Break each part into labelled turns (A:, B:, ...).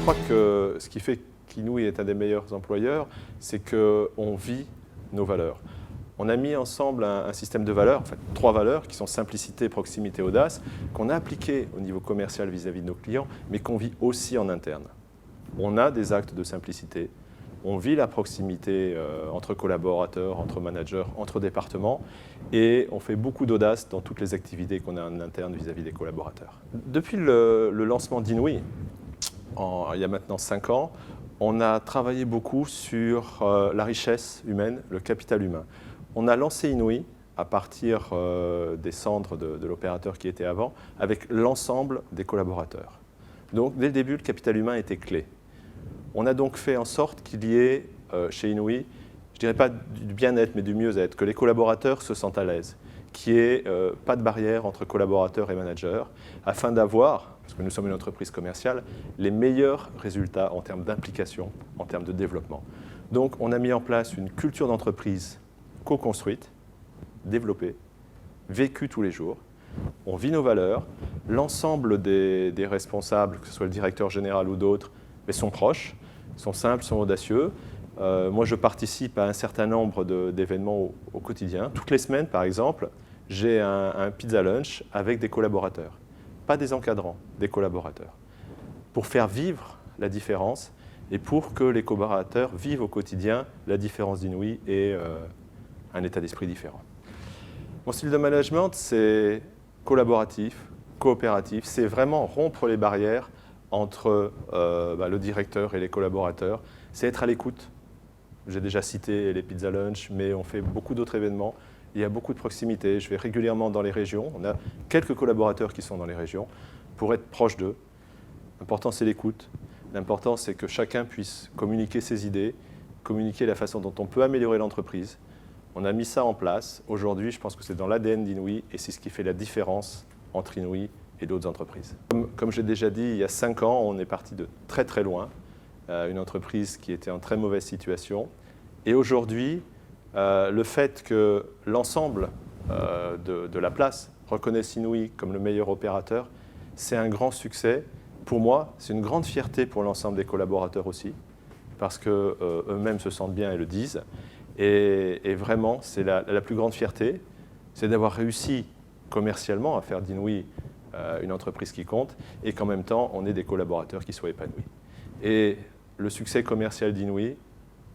A: crois que ce qui fait qu'Inouï est un des meilleurs employeurs, c'est qu'on vit nos valeurs. On a mis ensemble un système de valeurs, en fait 3 valeurs, qui sont simplicité, proximité, audace, qu'on a appliquées au niveau commercial vis-à-vis de nos clients, mais qu'on vit aussi en interne. On a des actes de simplicité, on vit la proximité entre collaborateurs, entre managers, entre départements, et on fait beaucoup d'audace dans toutes les activités qu'on a en interne vis-à-vis des collaborateurs. Depuis le lancement d'Inouï, il y a maintenant 5 ans, on a travaillé beaucoup sur la richesse humaine, le capital humain. On a lancé Inouï à partir des cendres de l'opérateur qui était avant, avec l'ensemble des collaborateurs. Donc, dès le début, le capital humain était clé. On a donc fait en sorte qu'il y ait, chez Inouï, je ne dirais pas du bien-être, mais du mieux-être, que les collaborateurs se sentent à l'aise, qu'il n'y ait pas de barrière entre collaborateurs et managers, afin d'avoir, parce que nous sommes une entreprise commerciale, les meilleurs résultats en termes d'implication, en termes de développement. Donc, on a mis en place une culture d'entreprise co-construite, développée, vécue tous les jours. On vit nos valeurs. L'ensemble des responsables, que ce soit le directeur général ou d'autres, sont proches, sont simples, sont audacieux. Moi, je participe à un certain nombre d'événements au quotidien. Toutes les semaines, par exemple, j'ai un pizza lunch avec des collaborateurs. Pas des encadrants, des collaborateurs. Pour faire vivre la différence et pour que les collaborateurs vivent au quotidien la différence d'Inouï et un état d'esprit différent. Mon style de management, c'est collaboratif, coopératif. C'est vraiment rompre les barrières entre le directeur et les collaborateurs. C'est être à l'écoute. J'ai déjà cité les pizza lunch, mais on fait beaucoup d'autres événements. Il y a beaucoup de proximité. Je vais régulièrement dans les régions. On a quelques collaborateurs qui sont dans les régions pour être proche d'eux. L'important, c'est l'écoute. L'important, c'est que chacun puisse communiquer ses idées, communiquer la façon dont on peut améliorer l'entreprise. On a mis ça en place. Aujourd'hui, je pense que c'est dans l'ADN d'Inouï et c'est ce qui fait la différence entre Inouï et d'autres entreprises. Comme j'ai déjà dit, il y a 5 ans, on est parti de très très loin. Une entreprise qui était en très mauvaise situation. Et aujourd'hui, le fait que l'ensemble de la place reconnaisse Inouï comme le meilleur opérateur, c'est un grand succès. Pour moi, c'est une grande fierté pour l'ensemble des collaborateurs aussi, parce qu'eux-mêmes se sentent bien et le disent. Et vraiment, c'est la plus grande fierté, c'est d'avoir réussi commercialement à faire d'Inouï une entreprise qui compte et qu'en même temps, on ait des collaborateurs qui soient épanouis. Et le succès commercial d'Inouï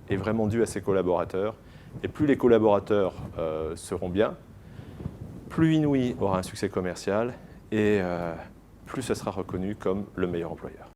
A: est vraiment dû à ses collaborateurs. Et plus les collaborateurs seront bien, plus Inouï aura un succès commercial et plus ce sera reconnu comme le meilleur employeur.